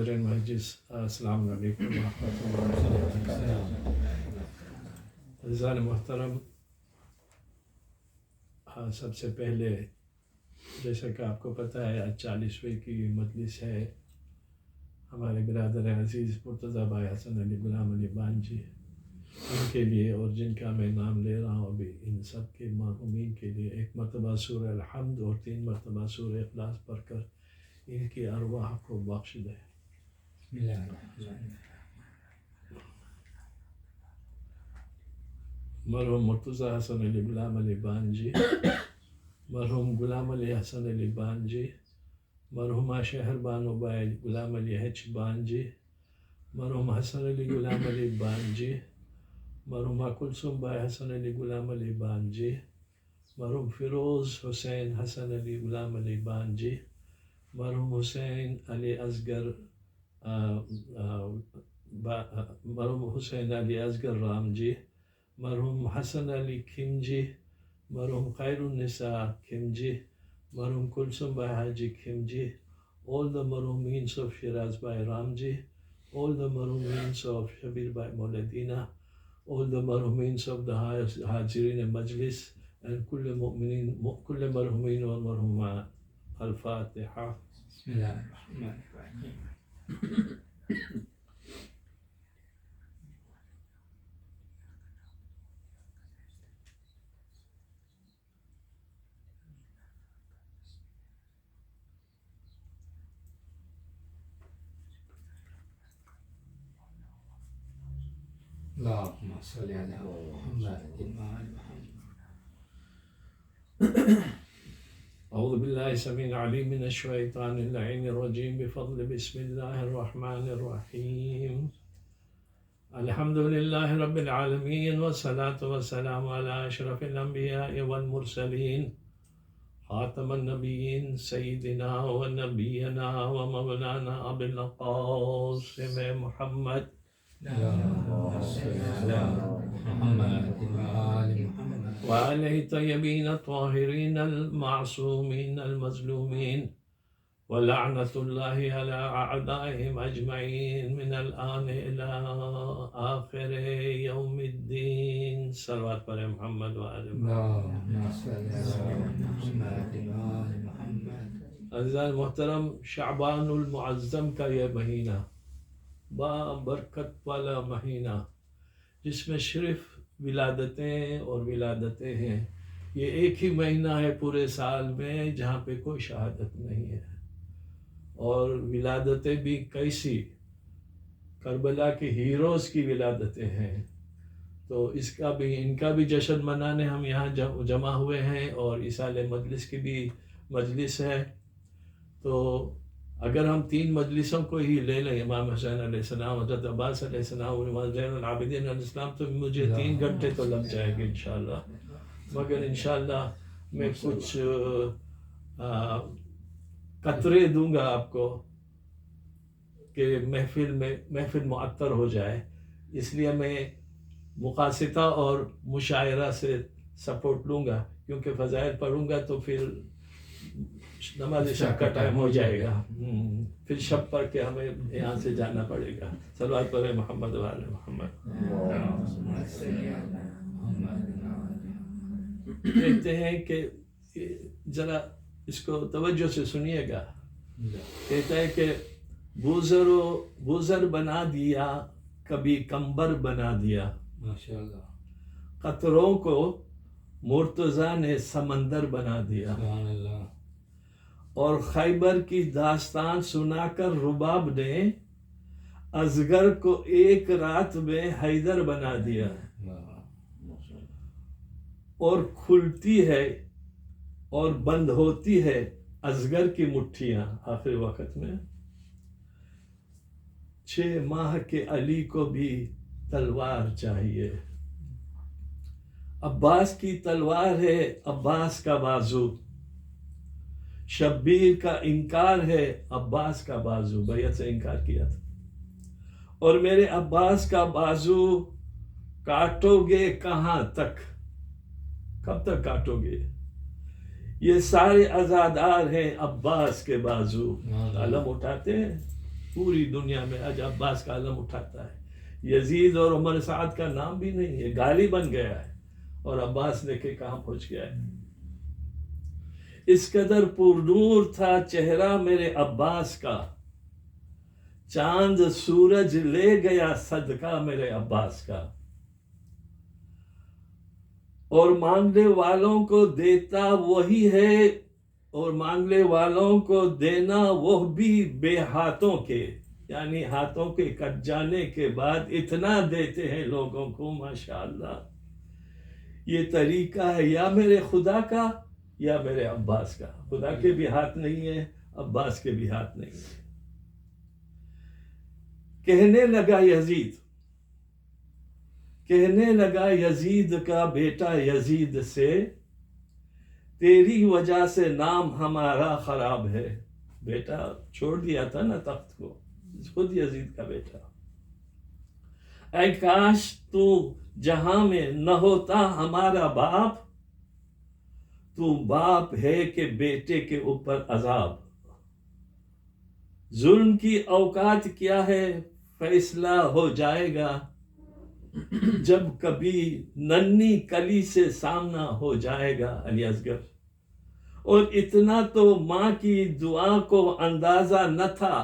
حاضرین مجلس السلام علیکم ورحمۃ اللہ وبرکاتہ۔ عزیزان محترم، سب سے پہلے جیسا کہ آپ کو پتہ ہے آج 40ویں کی مجلس ہے ہمارے برادر عزیز مرتضیٰ بھائی حسن علی غلام علی بان جی، ان کے لیے اور جن کا میں نام لے رہا ہوں ابھی، ان سب کے مرحومین کے لیے ایک مرتبہ سورہ الحمد اور 3 مرتبہ سورہ اخلاص پڑھ کر ان کی ارواح کو بخش دے۔ مرحوم مرتضیٰ حسن علی غلام علی بان جی، مرحوم غلام علی حسن علی بان جی، مرحومہ شہر Bano by Ghulam Ali H بان جی، مرحوم حسن علی غلام علی بان جی، مرحومہ کلثوم بائی حسن علی غلام علی بان جی، مرحوم فیروز حسین حسن علی غلام علی بان جی، مرحوم حسین علی اصغر مرحوم حسین علی اصغر رام جی، مرحوم حسن علی کھم جی، مرحوم خیر النساء کھم جی، مرحوم Kulsoom by Haji کھم G, all the marhumeens of Shiraz Bhai Ramji, all the marhumeens of Shabir Bhai Mauladina, all the marhumeens of the Hajirin Majlis, and كل مؤمنين كل مرحومين والمرحومات. الفاتحة. بسم الله الرحمن الرحيم. اللهم صل على محمد وعلى محمد. أعوذ بالله السميع العليم من الشيطان اللعين الرجيم بفضل بسم الله الرحمن الرحيم. الحمد لله رب العالمين والصلاة والسلام على أشرف الأنبياء والمرسلين خاتم النبيين سيدنا ونبينا ومولانا أبي القاسم محمد اللهم صل على محمد وعلى محمد وآله الطيبين الطاهرين المعصومين المظلومين، ولعنة الله على أعدائهم أجمعين من الآن إلى آخر يوم الدين. صلوات پر محمد وآل محمد. اللهم صل على محمد وعلى محمد. عزیزان محترم، شعبان المعظم کا یہ مہینہ بابرکت والا مہینہ جس میں صرف ولادتیں اور ولادتیں ہیں، یہ ایک ہی مہینہ ہے پورے سال میں جہاں پہ کوئی شہادت نہیں ہے، اور ولادتیں بھی کیسی، کربلا کے ہیروز کی ولادتیں ہیں، تو ان کا بھی جشن منانے ہم یہاں جمع ہوئے ہیں، اور اس سال مجلس کی بھی مجلس ہے۔ تو اگر ہم 3 مجلسوں کو ہی لے لیں، امام حسین علیہ السلام، حضرت عباس علیہ السلام، امام زین العابدین علیہ السلام، تو مجھے 3 گھنٹے تو لگ جائے گے انشاءاللہ، مگر انشاءاللہ میں کچھ قطرے دوں گا آپ کو کہ محفل معطر ہو جائے، اس لیے میں مقاصدہ اور مشاعرہ سے سپورٹ لوں گا، کیونکہ فضائل پڑھوں گا تو پھر نماز شب کا ٹائم ہو جائے گا، پھر شب پڑھ کے ہمیں یہاں سے جانا پڑے گا۔ صلوات پر محمد وعلی محمد۔ کہتے ہیں کہ ذرا اس کو توجہ سے سنیے گا، کہتا ہے کہ بوزر بنا دیا کبھی کمبر بنا دیا، ماشاءاللہ، قطروں کو مرتضیٰ نے سمندر بنا دیا، سبحان اللہ، اور خیبر کی داستان سنا کر رباب نے اصغر کو ایک رات میں حیدر بنا دیا، اور کھلتی ہے اور بند ہوتی ہے اصغر کی مٹھیاں آخر وقت میں۔ 6 ماہ کے علی کو بھی تلوار چاہیے، عباس کی تلوار ہے عباس کا بازو، شبیر کا انکار ہے عباس کا بازو، بیعت سے انکار کیا تھا، اور میرے عباس کا بازو کاٹو گے کہاں تک، کب تک کاٹو گے، یہ سارے عزادار ہیں عباس کے بازو، علم اٹھاتے ہیں پوری دنیا میں آج عباس کا علم اٹھاتا ہے. یزید اور عمر سعد کا نام بھی نہیں ہے، گالی بن گیا ہے، اور عباس نے کہ کہاں پہنچ گیا ہے. اس قدر پرنور تھا چہرہ میرے عباس کا، چاند سورج لے گیا صدقہ میرے عباس کا. اور مانگنے والوں کو دیتا وہی ہے، اور مانگنے والوں کو دینا وہ بھی بے ہاتھوں کے، یعنی ہاتھوں کے کٹ جانے کے بعد اتنا دیتے ہیں لوگوں کو. ماشاءاللہ یہ طریقہ ہے یا میرے خدا کا یا میرے عباس کا. خدا کے بھی ہاتھ نہیں ہے، عباس کے بھی ہاتھ نہیں ہے. کہنے لگا یزید کا بیٹا یزید سے، تیری وجہ سے نام ہمارا خراب ہے. بیٹا چھوڑ دیا تھا نا تخت کو، خود یزید کا بیٹا. اے کاش تو جہاں میں نہ ہوتا ہمارا باپ، تو باپ ہے کہ بیٹے کے اوپر عذاب. ظلم کی اوقات کیا ہے فیصلہ ہو جائے گا، جب کبھی ننھی کلی سے سامنا ہو جائے گا. علی اصغر. اور اتنا تو ماں کی دعا کو اندازہ نہ تھا،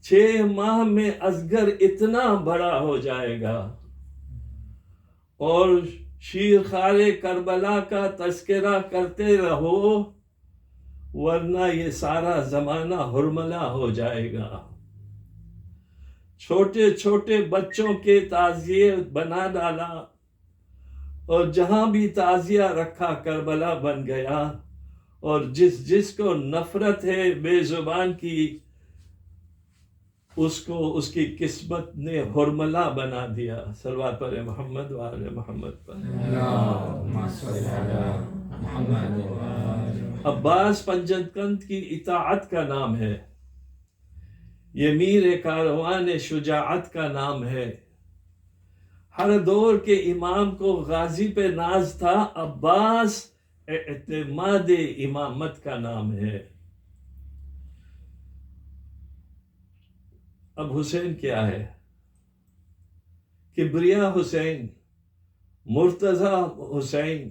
6 ماہ میں اصغر اتنا بڑا ہو جائے گا. اور شیرخوار کربلا کا تذکرہ کرتے رہو، ورنہ یہ سارا زمانہ ہرملا ہو جائے گا. چھوٹے چھوٹے بچوں کے تعزیے بنا ڈالا، اور جہاں بھی تعزیہ رکھا کربلا بن گیا. اور جس کو نفرت ہے بے زبان کی، اس کی قسمت نے ہرملا بنا دیا. صلوات پر محمد و آل محمد پر. اللہم صل علی محمد و آل محمد. عباس پنجتکند کی اطاعت کا نام ہے، یہ میر کاروان شجاعت کا نام ہے. ہر دور کے امام کو غازی پہ ناز تھا، عباس اعتماد امامت کا نام ہے. اب حسین کیا ہے؟ کبریا حسین، مرتضی حسین،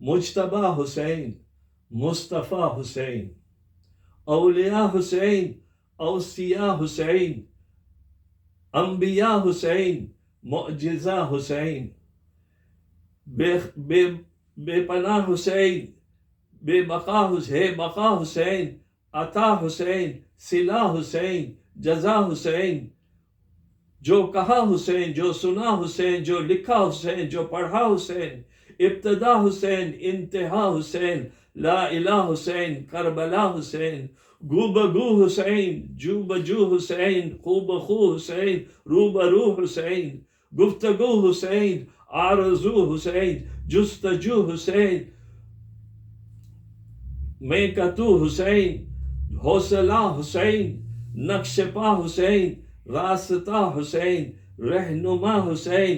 مجتبی حسین، مصطفیٰ حسین. اولیاء حسین، اوصیاء حسین، انبیاء حسین، معجزہ حسین. بے پناہ حسین، بے بقا حسین، عطا حسین، صلہ حسین، جزا حسین. جو کہا حسین، جو سنا حسین، جو لکھا حسین، جو پڑھا حسین. ابتدا حسین، انتہا حسین، لا الہ حسین، کربلا حسین. گو بگو حسین، جو بجو حسین، خو بخو حسین، رو برو حسین. گفتگو حسین، آرزو حسین، جستجو حسین. میں کتو حسین، حوصلہ حسین، نقش پا حسین، راستہ حسین، رہنما حسین.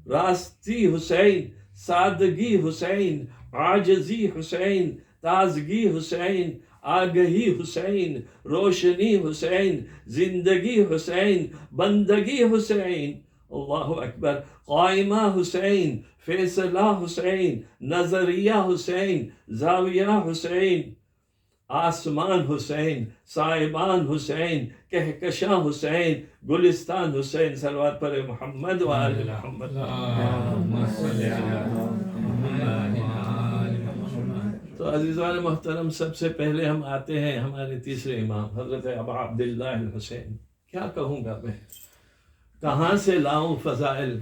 راستی حسین، سادگی حسین، عاجزی حسین، تازگی حسین، آگہی حسین، روشنی حسین، زندگی حسین، بندگی حسین. اللہ اکبر. قائمہ حسین، فیصلہ حسین، نظریہ حسین، زاویہ حسین. آسمان حسین، سائبان حسین، کہکشاں حسین، گلستان حسین. صلوات پر محمد و آل محمد. اللہم صل علی محمد و آل محمد. تو عزیزان محترم، سب سے پہلے ہم آتے ہیں ہمارے تیسرے امام حضرت ابا عبداللہ الحسین. کیا کہوں گا میں، کہاں سے لاؤں فضائل؟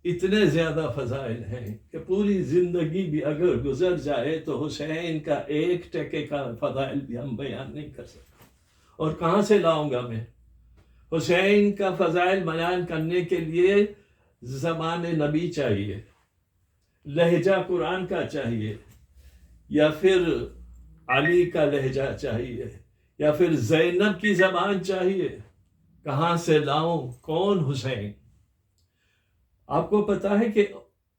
اتنے زیادہ فضائل ہیں کہ پوری زندگی بھی اگر گزر جائے تو حسین کا ایک ٹکے کا فضائل بھی ہم بیان نہیں کر سکتے. اور کہاں سے لاؤں گا میں؟ حسین کا فضائل بیان کرنے کے لیے زبان نبی چاہیے، لہجہ قرآن کا چاہیے، یا پھر علی کا لہجہ چاہیے، یا پھر زینب کی زبان چاہیے. کہاں سے لاؤں؟ کون حسین؟ آپ کو پتا ہے کہ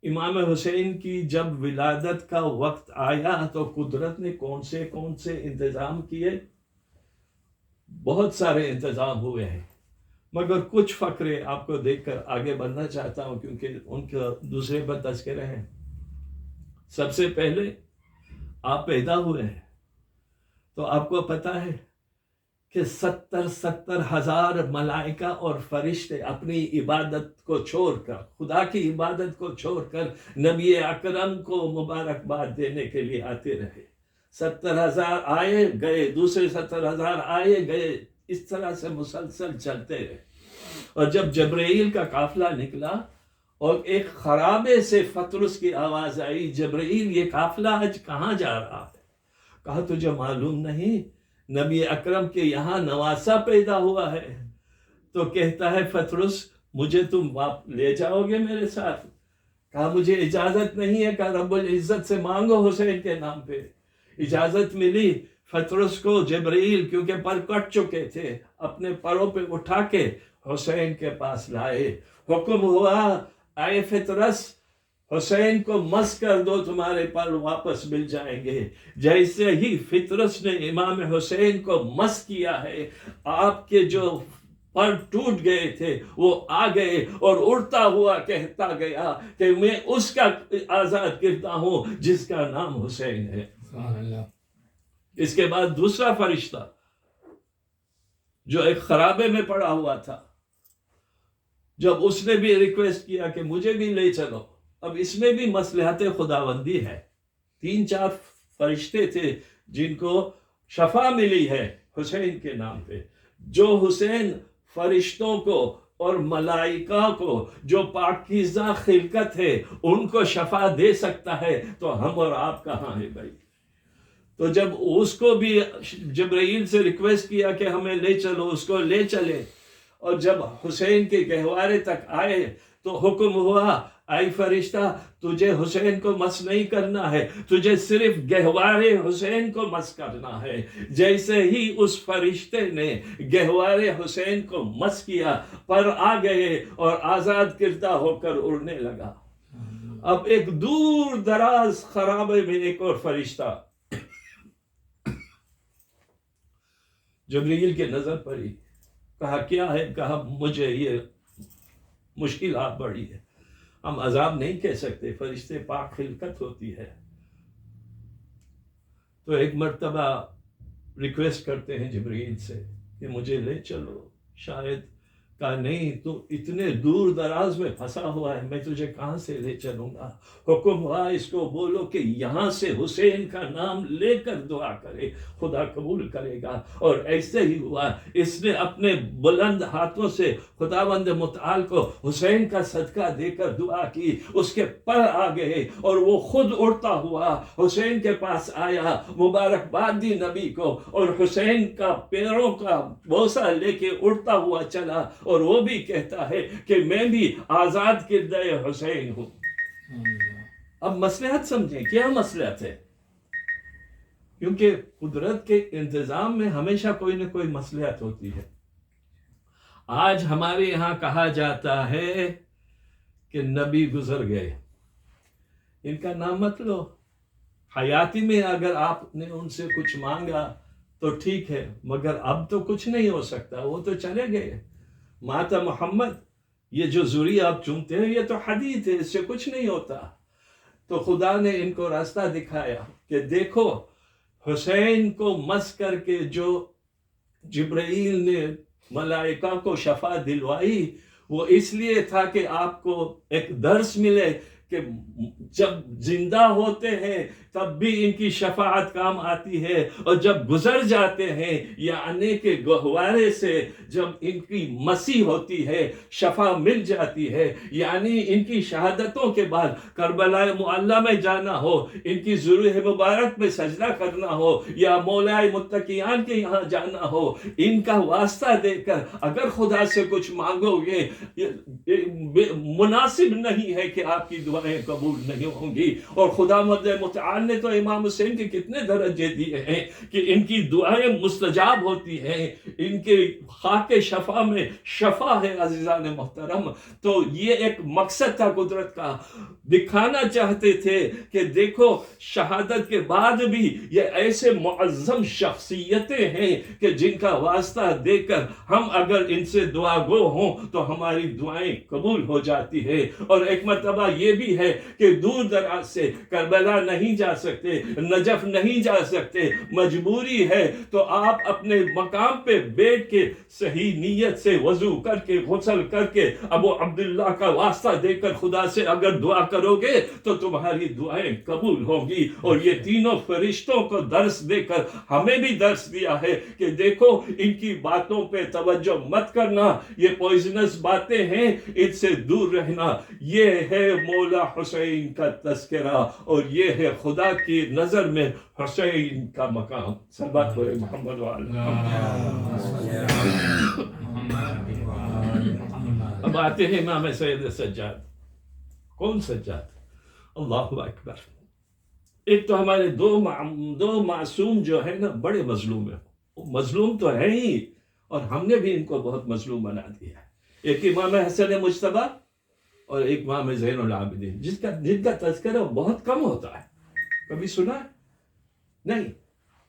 امام حسین کی جب ولادت کا وقت آیا تو قدرت نے کون سے انتظام کیے؟ بہت سارے انتظام ہوئے ہیں، مگر کچھ فقرے آپ کو دیکھ کر آگے بڑھنا چاہتا ہوں کیونکہ ان کے دوسرے پر تذکرے ہیں۔ سب سے پہلے آپ پیدا ہوئے ہیں تو آپ کو پتہ ہے کہ 70 ہزار ملائکہ اور فرشتے اپنی عبادت کو چھوڑ کر، خدا کی عبادت کو چھوڑ کر نبی اکرم کو مبارکباد دینے کے لیے آتے رہے۔ 70,000 آئے گئے، دوسرے 70,000 آئے گئے، اس طرح سے مسلسل چلتے رہے۔ اور جب جبرائیل کا قافلہ نکلا اور ایک خرابے سے پطرس کی آواز آئی، جبرائیل یہ قافلہ آج کہاں جا رہا ہے؟ کہا تجھے معلوم نہیں نبی اکرم کے یہاں نواسہ پیدا ہوا ہے؟ تو کہتا ہے پطرس مجھے تم لے جاؤ گے میرے ساتھ؟ کہا مجھے اجازت نہیں ہے، کہا رب العزت سے مانگو حسین کے نام پہ۔ اجازت ملی پطرس کو، جبرائیل کیونکہ پر کٹ چکے تھے اپنے پروں پہ اٹھا کے حسین کے پاس لائے۔ حکم ہوا اے پطرس حسین کو مس کر دو، تمہارے پر واپس مل جائیں گے۔ جیسے ہی پطرس نے امام حسین کو مس کیا ہے، آپ کے جو پر ٹوٹ گئے تھے وہ آ گئے اور اڑتا ہوا کہتا گیا کہ میں اس کا آزاد کرتا ہوں جس کا نام حسین ہے۔ سبحان اللہ۔ اس کے بعد دوسرا فرشتہ جو ایک خرابے میں پڑا ہوا تھا، جب اس نے بھی ریکویسٹ کیا کہ مجھے بھی لے چلو، اب اس میں بھی مصلحت خداوندی ہے۔ 3-4 فرشتے تھے جن کو شفا ملی ہے حسین کے نام پہ۔ جو حسین فرشتوں کو اور ملائکہ کو جو پاکیزہ خلقت ہے ان کو شفا دے سکتا ہے تو ہم اور آپ کہاں ہیں بھائی؟ تو جب اس کو بھی جبرائیل سے ریکویسٹ کیا کہ ہمیں لے چلو، اس کو لے چلے، اور جب حسین کے گہوارے تک آئے تو حکم ہوا اے فرشتہ تجھے حسین کو مس نہیں کرنا ہے، تجھے صرف گہوارے حسین کو مس کرنا ہے۔ جیسے ہی اس فرشتے نے گہوارے حسین کو مس کیا، پر آ گئے اور آزاد کردہ ہو کر اڑنے لگا۔ اب ایک دور دراز خرابے میں ایک اور فرشتہ جبرائیل کی نظر پڑی، کہا کیا ہے؟ کہا مجھے یہ مشکلات بڑی ہے، ہم عذاب نہیں کہہ سکتے، فرشتے پاک خلقت ہوتی ہے۔ تو ایک مرتبہ ریکویسٹ کرتے ہیں جبرائیل سے کہ مجھے لے چلو، شاید کہا نہیں تو اتنے دور دراز میں پھنسا ہوا ہے، میں تجھے کہاں سے لے چلوں گا؟ حکم ہوا اس کو بولو کہ یہاں سے حسین کا نام لے کر دعا کرے، خدا قبول کرے گا۔ اور ایسے ہی ہوا، اس نے اپنے بلند ہاتھوں سے خداوند متعال کو حسین کا صدقہ دے کر دعا کی، اس کے پر آ گئے اور وہ خود اڑتا ہوا حسین کے پاس آیا، مبارکباد دی نبی کو، اور حسین کا پیروں کا بوسہ لے کے اڑتا ہوا چلا، اور وہ بھی کہتا ہے کہ میں بھی آزاد کردہ حسین ہوں۔ اب مصلحت سمجھیں، کیا مصلحت ہے؟ کیونکہ قدرت کے انتظام میں ہمیشہ کوئی نہ کوئی مصلحت ہوتی ہے۔ آج ہمارے یہاں کہا جاتا ہے کہ نبی گزر گئے، ان کا نام مت لو، حیاتی میں اگر آپ نے ان سے کچھ مانگا تو ٹھیک ہے، مگر اب تو کچھ نہیں ہو سکتا، وہ تو چلے گئے۔ ماتا محمد، یہ جو ذری آپ چومتے ہیں یہ تو حدیث ہے، اس سے کچھ نہیں ہوتا۔ تو خدا نے ان کو راستہ دکھایا کہ دیکھو حسین کو مس کر کے جو جبرائیل نے ملائکہ کو شفا دلوائی، وہ اس لیے تھا کہ آپ کو ایک درس ملے کہ جب زندہ ہوتے ہیں تب بھی ان کی شفاعت کام آتی ہے، اور جب گزر جاتے ہیں یعنی کہ گہوارے سے جب ان کی مسیح ہوتی ہے، شفا مل جاتی ہے، یعنی ان کی شہادتوں کے بعد کربلا معلی میں جانا ہو، ان کی ضروع مبارک میں سجدہ کرنا ہو، یا مولا متقیان کے یہاں جانا ہو، ان کا واسطہ دے کر اگر خدا سے کچھ مانگو گے، مناسب نہیں ہے کہ آپ کی دعائیں قبول نہیں ہوں گی۔ اور خدا متعال قرآن نے تو امام حسین کے کتنے درجے دیے ہیں کہ ان کی دعائیں مستجاب ہوتی ہیں، ان کے خاک شفا میں شفا ہے عزیزان محترم۔ تو یہ ایک مقصد تھا قدرت کا، دکھانا چاہتے تھے کہ دیکھو شہادت کے بعد بھی یہ ایسے معظم شخصیتیں ہیں کہ جن کا واسطہ دے کر ہم اگر ان سے دعا گو ہوں تو ہماری دعائیں قبول ہو جاتی ہے۔ اور ایک مرتبہ یہ بھی ہے کہ دور دراز سے کربلا نہیں جا سکتے، نجف نہیں جا سکتے، مجبوری ہے تو آپ اپنے مقام پہ بیٹھ کے صحیح نیت سے وضو کر کے غسل کر کے ابو عبداللہ کا واسطہ دے کر خدا سے اگر دعا کرو گے تو تمہاری دعائیں قبول ہوں گی۔ اور یہ تینوں فرشتوں کو درس دے کر ہمیں بھی درس دیا ہے کہ دیکھو ان کی باتوں پہ توجہ مت کرنا، یہ پوائزنس باتیں ہیں، ان سے دور رہنا۔ یہ ہے مولا حسین کا تذکرہ اور یہ ہے خدا کی نظر میں حسین کا مقام۔ صلوات پڑھیں محمد وعلی محمد۔ اب آتے ہیں امام سید سجاد۔ کون سجاد؟ اللہ اکبر۔ ایک تو ہمارے دو معصوم جو ہے نا بڑے مظلوم ہیں، مظلوم تو ہے ہی اور ہم نے بھی ان کو بہت مظلوم بنا دیا ہے۔ ایک امام حسن مجتبیٰ اور ایک امام زین العابدین جن کا تذکرہ بہت کم ہوتا ہے۔ کبھی سنا ہے؟ نہیں۔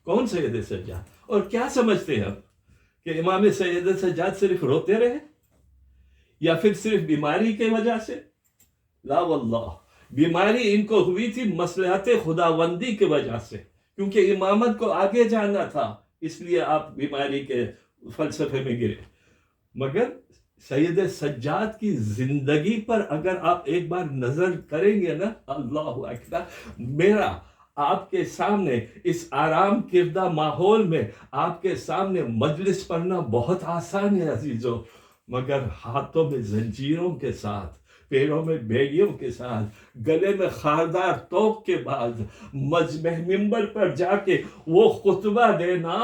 کون سید سجاد؟ اور کیا سمجھتے ہیں ہم کہ امام سید سجاد صرف روتے رہے یا پھر صرف بیماری کی وجہ سے؟ لا واللہ، بیماری ان کو ہوئی تھی مصلحت خداوندی کی وجہ سے، کیونکہ امامت کو آگے جانا تھا، اس لیے آپ بیماری کے فلسفے میں گرے۔ مگر سید سجاد کی زندگی پر اگر آپ ایک بار نظر کریں گے نا، اللہ اکبر، میرا آپ کے سامنے اس آرام کردہ ماحول میں آپ کے سامنے مجلس پڑھنا بہت آسان ہے عزیزوں، مگر ہاتھوں میں زنجیروں کے ساتھ، پیروں میں بیڑیوں کے ساتھ، گلے میں خاردار توق کے بعد ممبر پر جا کے وہ خطبہ دینا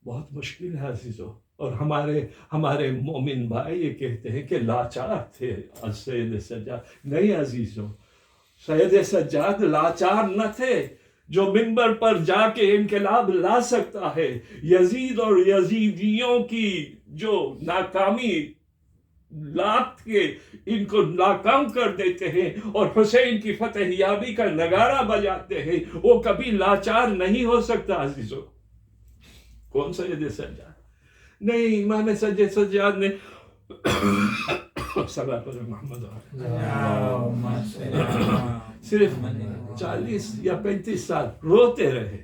بہت مشکل ہے عزیزوں۔ اور ہمارے مومن بھائی یہ کہتے ہیں کہ لاچار تھے سید سجاد۔ نہیں عزیزوں، سید سجاد لاچار نہ تھے، جو منبر پر جا کے انقلاب لا سکتا ہے، یزید اور یزیدیوں کی جو ناکامی لات کے ان کو ناکام کر دیتے ہیں اور حسین کی فتح یابی کا نگارہ بجاتے ہیں، وہ کبھی لاچار نہیں ہو سکتا عزیزوں۔ کون سید سجاد؟ نہیں، امام سید سجاد نے صلوات محمد صرف 40 یا 35 سال روتے رہے،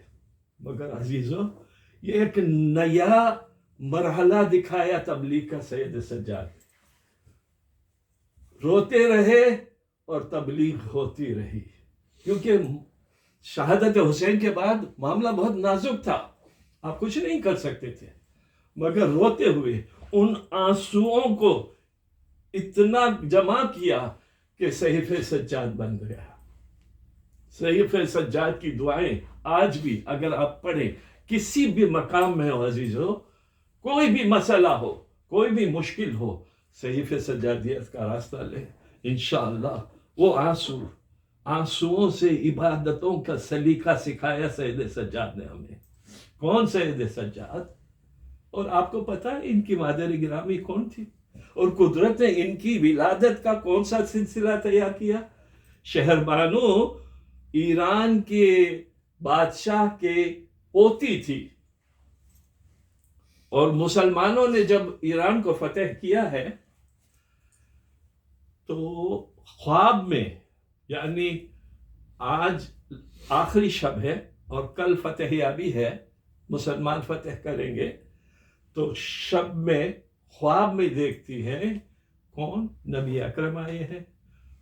مگر عزیزوں یہ ایک نیا مرحلہ دکھایا تبلیغ کا سید سجاد۔ روتے رہے اور تبلیغ ہوتی رہی، کیونکہ شہادت حسین کے بعد معاملہ بہت نازک تھا، آپ کچھ نہیں کر سکتے تھے، مگر روتے ہوئے ان آنسوؤں کو اتنا جمع کیا کہ صحیفہ سجاد بن گیا۔ صحیفہ سجاد کی دعائیں آج بھی اگر آپ پڑھیں، کسی بھی مقام میں ہو عزیزو، کوئی بھی مسئلہ ہو، کوئی بھی مشکل ہو، صحیفہ سجادیت کا راستہ لے، انشاءاللہ وہ آنسوؤں سے عبادتوں کا سلیقہ سکھایا سید سجاد نے ہمیں۔ کون سید سجاد؟ اور آپ کو پتہ ہے ان کی مادر گرامی کون تھی؟ اور قدرت نے ان کی ولادت کا کون سا سلسلہ تیار کیا؟ شہربانو ایران کے بادشاہ کے پوتی تھی، اور مسلمانوں نے جب ایران کو فتح کیا ہے تو خواب میں، یعنی آج آخری شب ہے اور کل فتح یابی ہے، مسلمان فتح کریں گے، تو شب میں خواب میں دیکھتی ہے کون؟ نبی اکرم آئے ہیں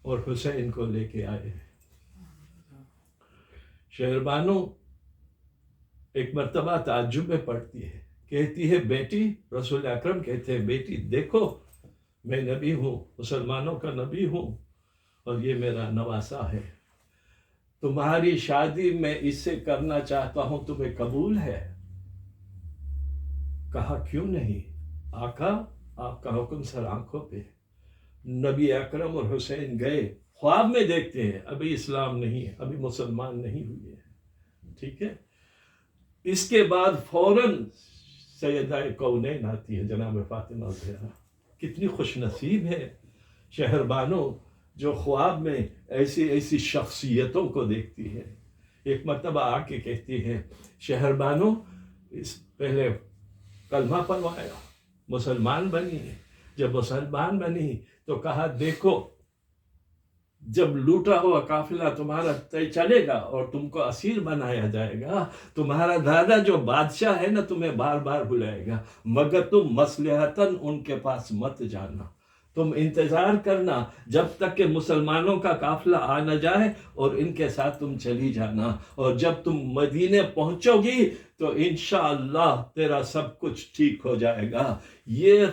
اور حسین کو لے کے آئے ہیں۔ شہربانو ایک مرتبہ تعجب میں پڑھتی ہے، کہتی ہے بیٹی، رسول اکرم کہتے ہیں بیٹی دیکھو میں نبی ہوں، مسلمانوں کا نبی ہوں، اور یہ میرا نواسا ہے، تمہاری شادی میں اس سے کرنا چاہتا ہوں، تمہیں قبول ہے؟ کہا کیوں نہیں آقا، آپ کا حکم سر آنکھوں پہ۔ نبی اکرم اور حسین گئے، خواب میں دیکھتے ہیں ابھی اسلام نہیں ہے، ابھی مسلمان نہیں ہوئے ہیں، ٹھیک ہے. اس کے بعد فوراً سیدہ کونین آتی ہے جناب فاطمہ زہرا. کتنی خوش نصیب ہے شہربانو جو خواب میں ایسی ایسی شخصیتوں کو دیکھتی ہے. ایک مرتبہ آ کے کہتی ہے شہربانو اس پہلے کلمہ پڑھوایا، مسلمان بنی. جب مسلمان بنی تو کہا دیکھو جب لوٹا ہوا قافلہ تمہارا چلے گا اور تم کو اسیر بنایا جائے گا، تمہارا دادا جو بادشاہ ہے نا تمہیں بار بار بلائے گا، مگر تم مصلحتاً ان کے پاس مت جانا. تم انتظار کرنا جب تک کہ مسلمانوں کا قافلہ آ نہ جائے اور ان کے ساتھ تم چلی جانا، اور جب تم مدینے پہنچو گی تو انشاءاللہ تیرا سب کچھ ٹھیک ہو جائے گا. یہ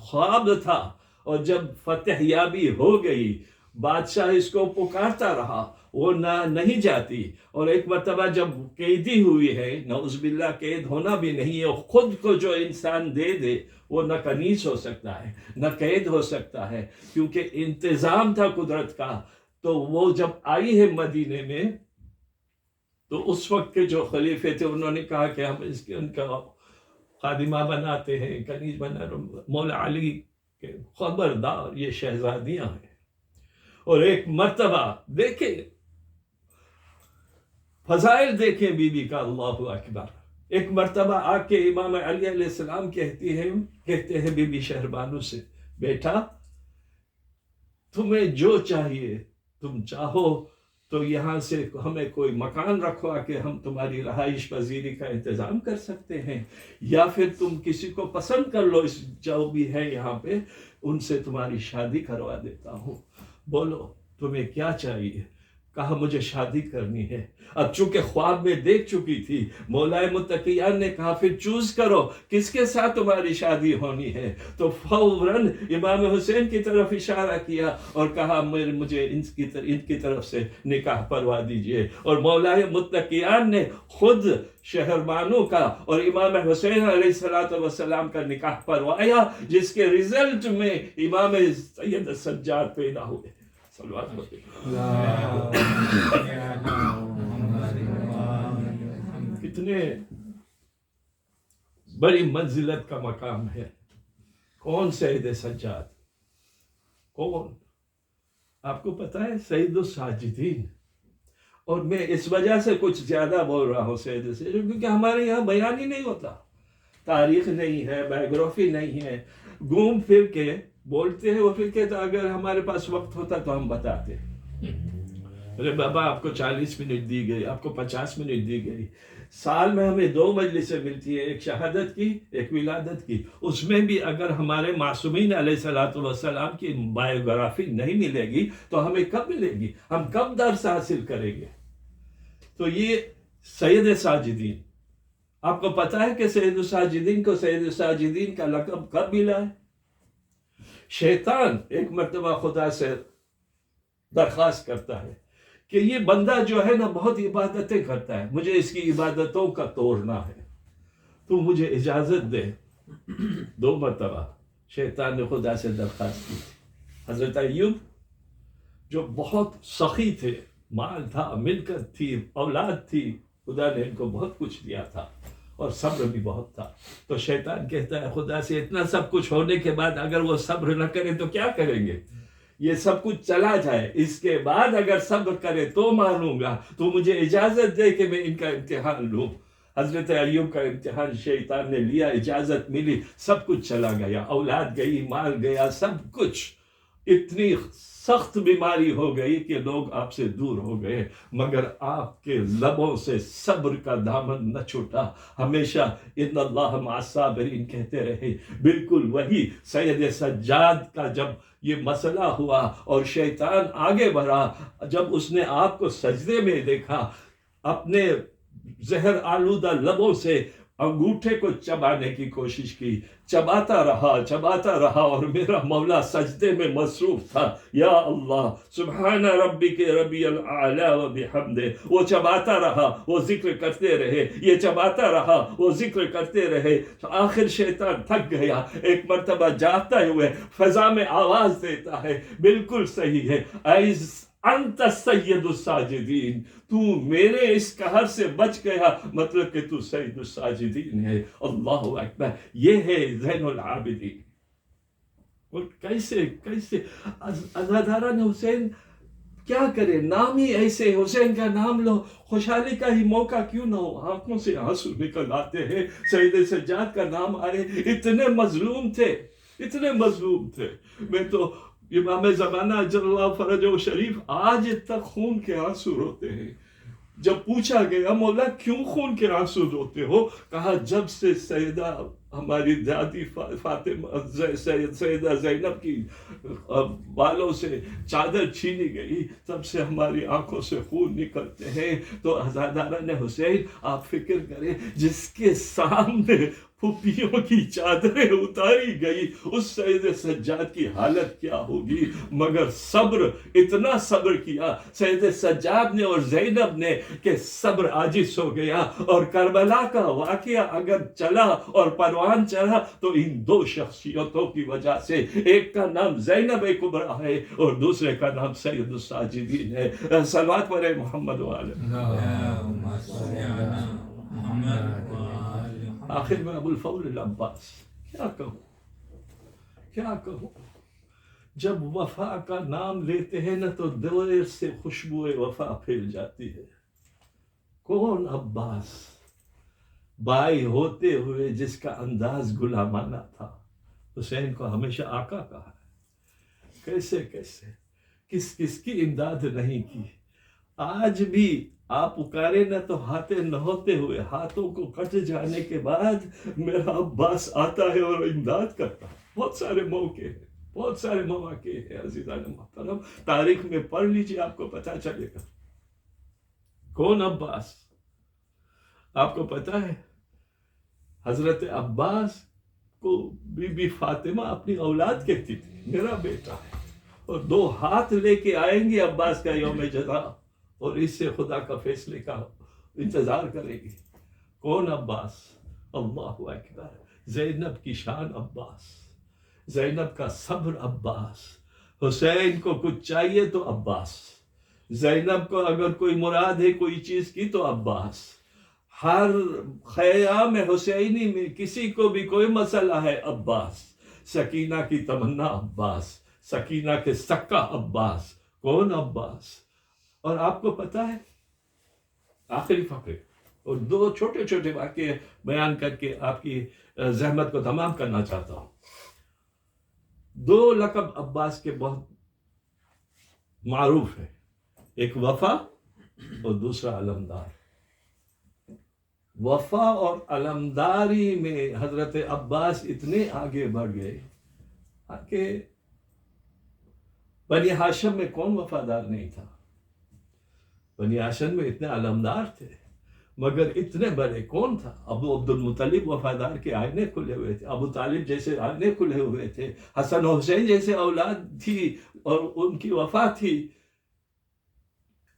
خواب تھا. اور جب فتح یابی ہو گئی، بادشاہ اس کو پکارتا رہا، وہ نہیں جاتی. اور ایک مرتبہ جب قیدی ہوئی ہے، نعوذ باللہ قید ہونا بھی نہیں ہے، خود کو جو انسان دے دے وہ نہ کنیز ہو سکتا ہے نہ قید ہو سکتا ہے، کیونکہ انتظام تھا قدرت کا. تو وہ جب آئی ہے مدینے میں تو اس وقت کے جو خلیفے تھے انہوں نے کہا کہ ہم ان کا خادمہ بناتے ہیں، کنیز بنا. مولا علی کہ خبردار یہ شہزادیاں ہیں. اور ایک مرتبہ دیکھیں فضائل دیکھیں بی بی کا، اللہ اکبر. ایک مرتبہ آ کے امام علی علیہ السلام کہتے ہیں بی بی شہربانو سے، بیٹا تمہیں جو چاہیے تم چاہو تو یہاں سے ہمیں کوئی مکان رکھوا کہ ہم تمہاری رہائش پذیری کا انتظام کر سکتے ہیں، یا پھر تم کسی کو پسند کر لو، اس جو بھی ہے یہاں پہ ان سے تمہاری شادی کروا دیتا ہوں. بولو تمہیں کیا چاہیے؟ کہا مجھے شادی کرنی ہے. اب چونکہ خواب میں دیکھ چکی تھی، مولا متقیان نے کہا پھر چوز کرو کس کے ساتھ تمہاری شادی ہونی ہے. تو فوراً امام حسین کی طرف اشارہ کیا اور کہا مجھے ان کی طرف سے نکاح پروا دیجئے. اور مولا متقیان نے خود شہربانو کا اور امام حسین علیہ السلام کا نکاح پروایا، جس کے رزلٹ میں امام سید سجاد پیدا ہوئے. کتنے بڑی منزلت کا مقام ہے. کون سید سجاد؟ کون؟ آپ کو پتا ہے سید الساجدین. اور میں اس وجہ سے کچھ زیادہ بول رہا ہوں سید سے کیونکہ ہمارے یہاں بیان ہی نہیں ہوتا، تاریخ نہیں ہے، بایوگرافی نہیں ہے. گھوم پھر کے بولتے ہیں، وہ پھر کہتے اگر ہمارے پاس وقت ہوتا تو ہم بتاتے. ارے بابا آپ کو 40 منٹ دی گئی، آپ کو 50 منٹ دی گئی. سال میں ہمیں 2 مجلسیں ملتی ہیں، ایک شہادت کی ایک ولادت کی. اس میں بھی اگر ہمارے معصومین علیہ السلام کی بایوگرافی نہیں ملے گی تو ہمیں کب ملے گی؟ ہم کب درس حاصل کریں گے؟ تو یہ سید ساجدین، آپ کو پتا ہے کہ سید الساجدین کو سید الساجدین کا لقب کب ملا ہے؟ شیطان ایک مرتبہ خدا سے درخواست کرتا ہے کہ یہ بندہ جو ہے نا بہت عبادتیں کرتا ہے، مجھے اس کی عبادتوں کا توڑنا ہے، تو مجھے اجازت دے. 2 مرتبہ شیطان نے خدا سے درخواست کی تھی. حضرت ایوب جو بہت سخی تھے، مال تھا، ملکت تھی، اولاد تھی، خدا نے ان کو بہت کچھ دیا تھا اور صبر بھی بہت تھا. تو شیطان کہتا ہے خدا سے اتنا سب کچھ ہونے کے بعد اگر وہ صبر نہ کرے تو کیا کریں گے؟ یہ سب کچھ چلا جائے، اس کے بعد اگر صبر کرے تو مانوں گا، تو مجھے اجازت دے کہ میں ان کا امتحان لوں. حضرت ایوب کا امتحان شیطان نے لیا، اجازت ملی، سب کچھ چلا گیا، اولاد گئی، مال گیا، سب کچھ. اتنی سخت بیماری ہو گئی کہ لوگ آپ سے دور ہو گئے، مگر آپ کے لبوں سے صبر کا دامن نہ چھوٹا. ہمیشہ ان اللہ مع الصابرین کہتے رہے. بالکل وہی سید سجاد کا جب یہ مسئلہ ہوا اور شیطان آگے بڑھا، جب اس نے آپ کو سجدے میں دیکھا، اپنے زہر آلودہ لبوں سے انگوٹھے کو چبانے کی کوشش کی، چباتا رہا اور میرا مولا سجدے میں مصروف تھا. یا اللہ سبحان ربک ربی الاعلی و بحمدہ. وہ چباتا رہا، وہ ذکر کرتے رہے، یہ چباتا رہا، وہ ذکر کرتے رہے. آخر شیطان تھک گیا، ایک مرتبہ جاگتے ہوئے فضا میں آواز دیتا ہے، بالکل صحیح ہے، انت سید الساجدین، تو میرے اس قہر سے بچ گیا، مطلب کہ تو سید الساجدین ہے. اللہ اکبر. یہ ہے زین العابدین. اور کیسے عزاداران حسین کیا کرے، نام ہی ایسے، حسین کا نام لو، خوشحالی کا ہی موقع کیوں نہ ہو، آنکھوں سے آنسو نکل آتے ہیں. سید سجاد کا نام آئے، اتنے مظلوم تھے. میں تو امام زمانہ اجل اللہ فرجہ شریف آج تک خون کے آنسو روتے ہیں. جب پوچھا گیا مولا کیوں خون کے آنسو روتے ہو، کہا جب سے سیدہ ہماری دادی فاطمہ سیدہ زینب کی بالوں سے چادر چھینی گئی، تب سے ہماری آنکھوں سے خون نکلتے ہیں. تو عزاداران حسین آپ فکر کریں، جس کے سامنے پھپھیوں کی چادریں اتاری گئی، اس سید سجاد کی حالت کیا ہوگی. مگر صبر، اتنا صبر کیا سید سجاد نے اور زینب نے کہ صبر عاجز ہو گیا. اور کربلا کا واقعہ اگر چلا اور پروان چڑھا تو ان دو شخصیتوں کی وجہ سے، ایک کا نام زینب کبریٰ ہے اور دوسرے کا نام سید الساجدین ہے. صلوات پڑھیں محمد وعلی. آخر میں ابو الفضل العباس کیا کہوں، جب وفا کا نام لیتے ہیں نا تو دیر سے خوشبو وفا پھیل جاتی ہے. کون عباس، بائی ہوتے ہوئے جس کا انداز غلامانہ تھا. حسین کو ہمیشہ آقا کہا ہے. کیسے کس کی امداد نہیں کی. آج بھی آپ پکارے نہ تو ہاتھیں نہ ہوتے ہوئے، ہاتھوں کو کٹ جانے کے بعد میرا عباس آتا ہے اور امداد کرتا ہے. بہت سارے مواقع ہیں عزیزان محترم، تاریخ میں پڑھ لیجیے، آپ کو پتہ چلے گا. کون عباس؟ آپ کو پتہ ہے حضرت عباس کو بی بی فاطمہ اپنی اولاد کہتی تھی، میرا بیٹا ہے، اور 2 ہاتھ لے کے آئیں گے عباس کا یوم جزا، اور اس سے خدا کا فیصلے کا انتظار کرے گی. کون عباس؟ اللہ اکبر. زینب کی شان عباس، زینب کا صبر عباس. حسین کو کچھ چاہیے تو عباس، زینب کو اگر کوئی مراد ہے کوئی چیز کی تو عباس. ہر خیام حسینی میں کسی کو بھی کوئی مسئلہ ہے عباس. سکینہ کی تمنا عباس، سکینہ کے سکا عباس. کون عباس؟ اور آپ کو پتہ ہے آخری فقرے اور 2 چھوٹے واقعے بیان کر کے آپ کی زحمت کو تمام کرنا چاہتا ہوں. 2 لقب عباس کے بہت معروف ہیں، ایک وفا اور دوسرا علمدار. وفا اور علمداری میں حضرت عباس اتنے آگے بڑھ گئے کہ بنی ہاشم میں کون وفادار نہیں تھا. بنی ہاشم میں اتنے علمدار تھے، مگر اتنے بڑے کون تھا؟ ابو عبد المطلب وفادار کے آئینے کھلے ہوئے تھے، ابو طالب جیسے آئینے کھلے ہوئے تھے، حسن و حسین جیسے اولاد تھی اور ان کی وفا تھی.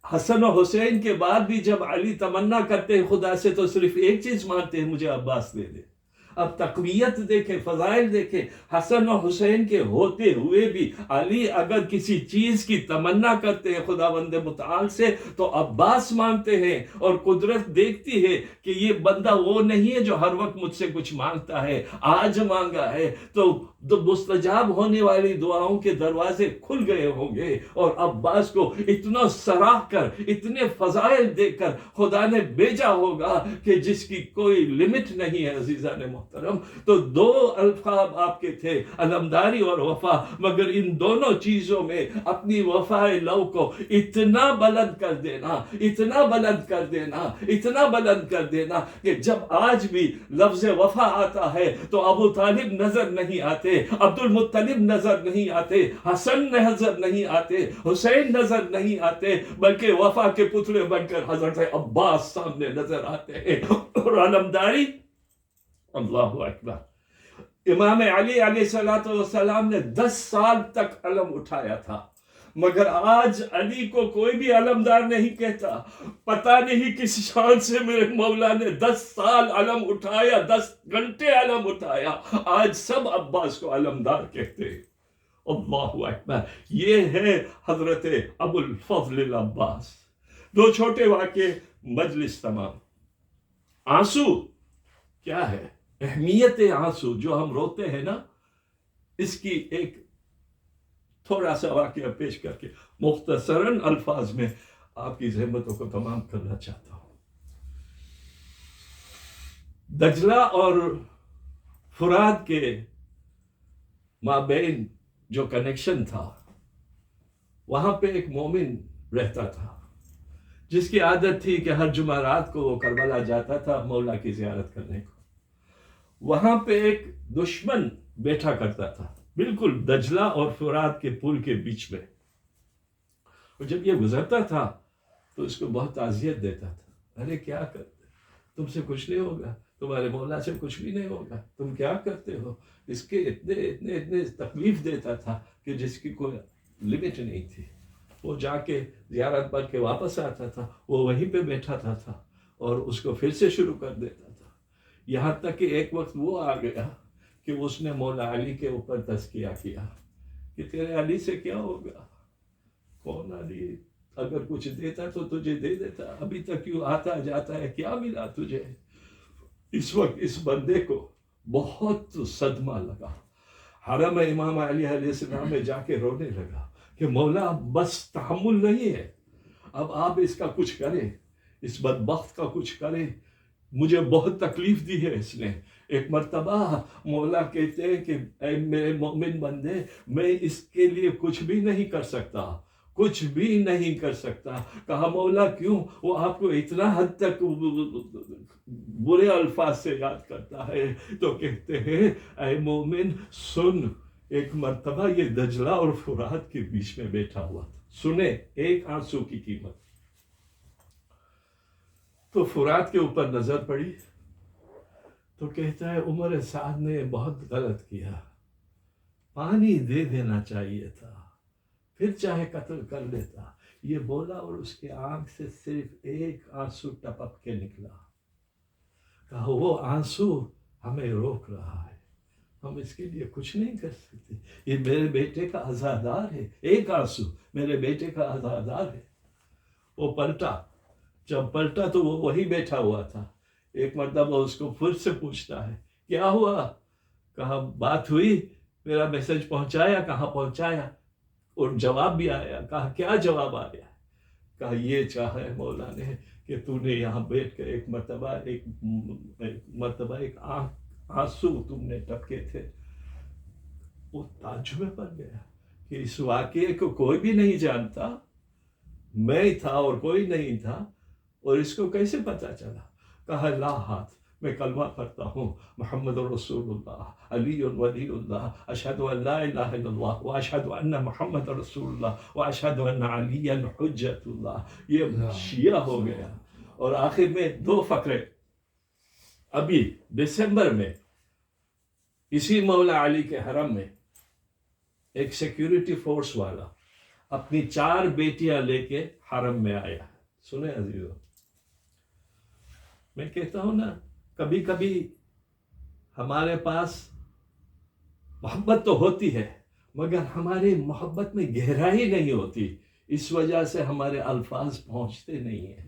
حسن و حسین کے بعد بھی جب علی تمنا کرتے ہیں خدا سے تو صرف ایک چیز مانتے ہیں، مجھے عباس دے دے. اب تقویت دیکھیں، فضائل دیکھیں. حسن و حسین کے ہوتے ہوئے بھی علی اگر کسی چیز کی تمنا کرتے ہیں خداوند متعال سے تو عباس مانتے ہیں، اور قدرت دیکھتی ہے کہ یہ بندہ وہ نہیں ہے جو ہر وقت مجھ سے کچھ مانگتا ہے. آج مانگا ہے تو مستجاب ہونے والی دعاؤں کے دروازے کھل گئے ہوں گے. اور عباس کو اتنا سراہ کر، اتنے فضائل دے کر خدا نے بھیجا ہوگا کہ جس کی کوئی لمٹ نہیں ہے. عزیزان محترم، تو 2 القاب آپ کے تھے، علمداری اور وفا، مگر ان دونوں چیزوں میں اپنی وفا لو کو اتنا بلند کر دینا، اتنا بلند کر دینا، اتنا بلند کر دینا کہ جب آج بھی لفظ وفا آتا ہے تو ابو طالب نظر نہیں آتے، عبد المطلب نظر نہیں آتے، حسن نظر نہیں آتے، حسین نظر نہیں آتے، بلکہ وفا کے پتلے بن کر حضرت عباس سامنے نظر آتے ہیں. اور علمداری اللہ اکبر۔ امام علی علیہ السلام نے 10 سال تک علم اٹھایا تھا، مگر آج علی کو کوئی بھی علمدار نہیں کہتا۔ پتہ نہیں کس شان سے میرے مولا نے 10 سال علم اٹھایا، 10 گھنٹے علم اٹھایا، آج سب عباس کو علمدار کہتے ہیں۔ اللہ اکبر۔ یہ ہے حضرت ابو الفضل العباس۔ 2 چھوٹے واقعے، مجلس تمام۔ آنسو کیا ہے؟ اہمیت آنسو جو ہم روتے ہیں نا، اس کی ایک تھوڑا سا واقعہ پیش کر کے مختصراً الفاظ میں آپ کی زحمتوں کو تمام کرنا چاہتا ہوں۔ دجلہ اور فرات کے مابین جو کنیکشن تھا، وہاں پہ ایک مومن رہتا تھا جس کی عادت تھی کہ ہر جمعرات کو وہ کربلا جاتا تھا مولا کی زیارت کرنے کو۔ وہاں پہ ایک دشمن بیٹھا کرتا تھا، بالکل دجلہ اور فرات کے پل کے بیچ میں، اور جب یہ گزرتا تھا تو اس کو بہت تعزیت دیتا تھا۔ ارے کیا کرتے، تم سے کچھ نہیں ہوگا، تمہارے مولا سے کچھ بھی نہیں ہوگا، تم کیا کرتے ہو؟ اس کے اتنے تکلیف دیتا تھا کہ جس کی کوئی لمٹ نہیں تھی۔ وہ جا کے زیارت پڑھ کے واپس آتا تھا، وہ وہیں پہ بیٹھا تھا اور اس کو پھر سے شروع کر دیتا تھا، یہاں تک کہ ایک وقت وہ آ گیا کہ اس نے مولا علی کے اوپر تزکیہ کیا کہ تیرے علی سے کیا ہوگا؟ کون علی؟ اگر کچھ دیتا تو تجھے دے دیتا، ابھی تک کیوں آتا جاتا ہے، کیا ملا تجھے؟ اس وقت اس بندے کو بہت صدمہ لگا، حرم امام علی علیہ السلام میں جا کے رونے لگا کہ مولا بس تحمل نہیں ہے، اب آپ اس کا کچھ کریں، اس بدبخت کا کچھ کریں، مجھے بہت تکلیف دی ہے اس نے۔ ایک مرتبہ مولا کہتے ہیں کہ اے میرے مومن بندے، میں اس کے لیے کچھ بھی نہیں کر سکتا، کچھ بھی نہیں کر سکتا۔ کہا مولا کیوں؟ وہ آپ کو اتنا حد تک برے الفاظ سے یاد کرتا ہے، تو کہتے ہیں اے مومن سن، ایک مرتبہ یہ دجلہ اور فرات کے بیچ میں بیٹھا ہوا تھا، سنے ایک آنسو کی قیمت۔ تو فرات کے اوپر نظر پڑی تو کہتا ہے عمر سعد نے بہت غلط کیا، پانی دے دینا چاہیے تھا، پھر چاہے قتل کر لیتا۔ یہ بولا اور اس کے آنکھ سے صرف ایک آنسو ٹپک کے نکلا۔ کہا وہ آنسو ہمیں روک رہا ہے، ہم اس کے لیے کچھ نہیں کر سکتے، یہ میرے بیٹے کا عزادار ہے، ایک آنسو میرے بیٹے کا عزادار ہے۔ وہ پلٹا، جب پلٹا تو وہ وہی بیٹھا ہوا تھا۔ ایک مرتبہ اس کو پھر سے پوچھتا ہے کیا ہوا؟ کہا بات ہوئی، میرا میسج پہنچایا؟ کہاں پہنچایا؟ اور جواب بھی آیا۔ کہا کیا جواب آیا؟ کہا یہ چاہا ہے مولا نے کہ تو نے یہاں بیٹھ کر ایک مرتبہ ایک آنسو تم نے ٹپکے تھے۔ وہ تعجب میں پڑ گیا کہ اس واقعے کو کوئی بھی نہیں جانتا، میں تھا اور کوئی نہیں تھا، اور اس کو کیسے پتا چلا؟ کہا لا ہاتھ، میں کلمہ پڑھتا ہوں، محمد رسول اللہ، علی ولی اللہ، اشہد ان لا الہ الا اللہ واشہد ان محمد رسول اللہ واشہد ان علی حجت اللہ۔ یہ شیعہ ہو گیا۔ اور آخر میں 2 فقرے، ابھی دسمبر میں اسی مولا علی کے حرم میں ایک سیکیورٹی فورس والا اپنی 4 بیٹیاں لے کے حرم میں آیا۔ سنیں عزیزو، میں کہتا ہوں نا، کبھی کبھی ہمارے پاس محبت تو ہوتی ہے مگر ہماری محبت میں گہرائی نہیں ہوتی، اس وجہ سے ہمارے الفاظ پہنچتے نہیں ہیں۔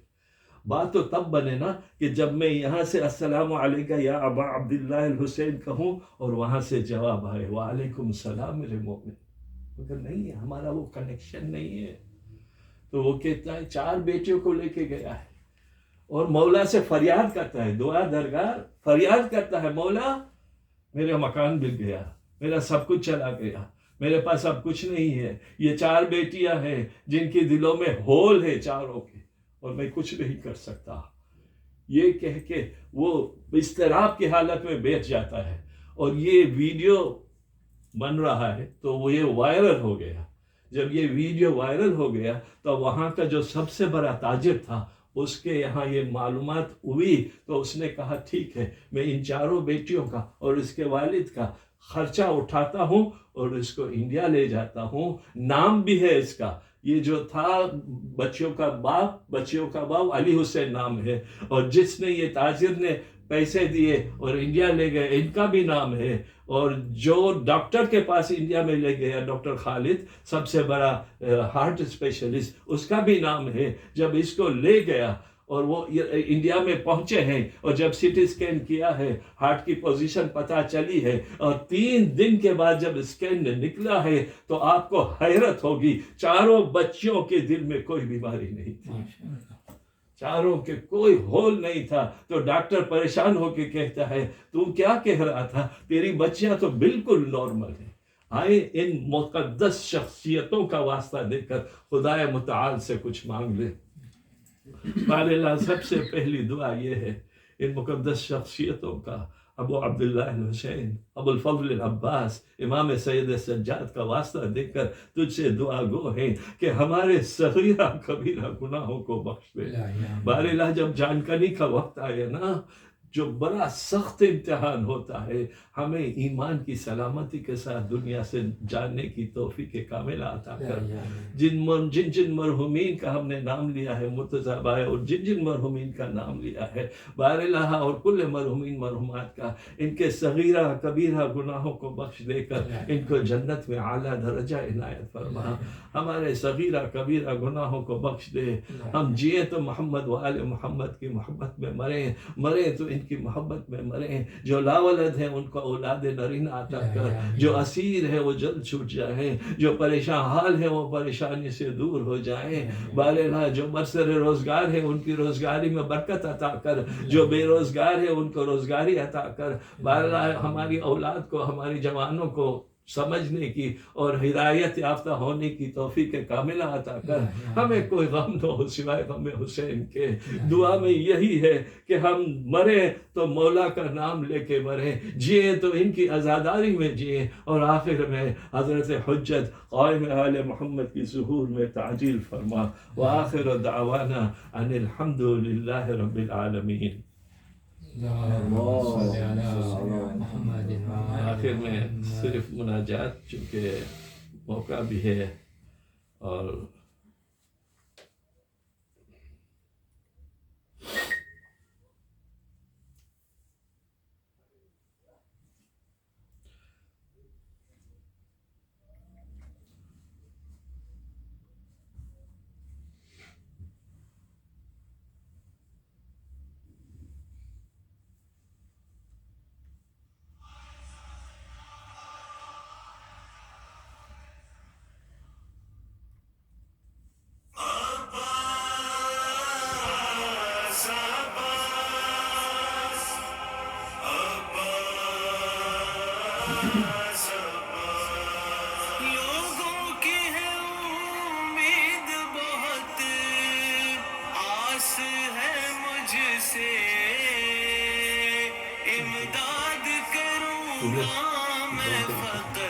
بات تو تب بنے نا کہ جب میں یہاں سے السلام علیکہ یا ابا عبداللہ الحسین کہوں اور وہاں سے جواب آئے وعلیکم السلام میرے مومن، مگر نہیں ہے، ہمارا وہ کنیکشن نہیں ہے۔ تو وہ کہتا ہے 4 بیٹیوں کو لے کے گیا ہے اور مولا سے فریاد کرتا ہے، دعا درگاہ فریاد کرتا ہے، مولا میرا مکان بک گیا، میرا سب کچھ چلا گیا، میرے پاس اب کچھ نہیں ہے، یہ 4 بیٹیاں ہیں جن کی دلوں میں ہول ہے چاروں کے، اور میں کچھ نہیں کر سکتا۔ یہ کہہ کے وہ اضطراب کی حالت میں بیٹھ جاتا ہے، اور یہ ویڈیو بن رہا ہے تو وہ یہ وائرل ہو گیا۔ جب یہ ویڈیو وائرل ہو گیا تو وہاں کا جو سب سے بڑا تاجر تھا اس کے یہاں یہ معلومات ہوئی تو اس نے کہا ٹھیک ہے میں ان چاروں بیٹیوں کا اور اس کے والد کا خرچہ اٹھاتا ہوں اور اس کو انڈیا لے جاتا ہوں. نام بھی ہے اس کا، یہ جو تھا بچیوں کا باپ علی حسین نام ہے، اور جس نے یہ تاجر نے پیسے دیے اور انڈیا لے گئے ان کا بھی نام ہے، اور جو ڈاکٹر کے پاس انڈیا میں لے گیا ڈاکٹر خالد سب سے بڑا ہارٹ اسپیشلسٹ، اس کا بھی نام ہے. جب اس کو لے گیا اور وہ انڈیا میں پہنچے ہیں اور جب سی ٹی اسکین کیا ہے ہارٹ کی پوزیشن پتہ چلی ہے، اور 3 دن کے بعد جب اسکین نکلا ہے تو آپ کو حیرت ہوگی چاروں بچیوں کے دل میں کوئی بیماری نہیں تھی، چاروں کے کوئی ہول نہیں تھا. تو ڈاکٹر پریشان ہو کے کہتا ہے تو کیا کہہ رہا تھا، تیری بچیاں تو بالکل نارمل ہیں. آئے ان مقدس شخصیتوں کا واسطہ دے کر خدا متعال سے کچھ مانگ لے. اللہ سب سے پہلی دعا یہ ہے ان مقدس شخصیتوں کا، ابو عبداللہ الحسین، ابو الفضل العباس، امام سید سجاد کا واسطہ دے کر تجھ سے دعا گو ہیں کہ ہمارے صغیرہ کبیرہ گناہوں کو بخش دے. بار اللہ جب جانکنی کا وقت آئے نا، جو بڑا سخت امتحان ہوتا ہے، ہمیں ایمان کی سلامتی کے ساتھ دنیا سے جاننے کی توفیق کاملہ عطا کر. جن مرحومین کا ہم نے نام لیا ہے مرتضیٰ بھائی، اور جن مرحومین کا نام لیا ہے بار اللہ، اور کل مرحومین مرحومات کا، ان کے صغیرہ کبیرہ گناہوں کو بخش دے کر ان کو جنت میں اعلیٰ درجہ عنایت فرما. ہمارے صغیرہ کبیرہ گناہوں کو بخش دے. ہم جئیں تو محمد و آل محمد کی محبت میں مریں تو ان کی محبت میں مریں. جو لاولد ہیں ان کو اولاد نرین عطا کر، جو اسیر ہے وہ جلد چھوٹ جائیں، جو پریشان حال ہے وہ پریشانی سے دور ہو جائیں. باراللہ جو برسر روزگار ہے ان کی روزگاری میں برکت عطا کر، جو بے روزگار ہے ان کو روزگاری عطا کر. باراللہ ہماری اولاد کو، ہماری جوانوں کو سمجھنے کی اور ہدایت یافتہ ہونے کی توفیق کاملہ عطا کر. ہمیں کوئی غم نہ ہو سوائے غم حسین کے. دعا میں یہی ہے کہ ہم مریں تو مولا کا نام لے کے مریں، جئیں تو ان کی عزاداری میں جئیں، اور آخر میں حضرت حجت قائم آل محمد کی ظہور میں تعجیل فرما. وآخر دعوانا ان الحمد للہ رب العالمین. آخر میں صرف مناجات، چونکہ موقع بھی ہے اور لوگوں کی ہے امید بہت، آس ہے مجھ سے، امداد کروں گا میں فقط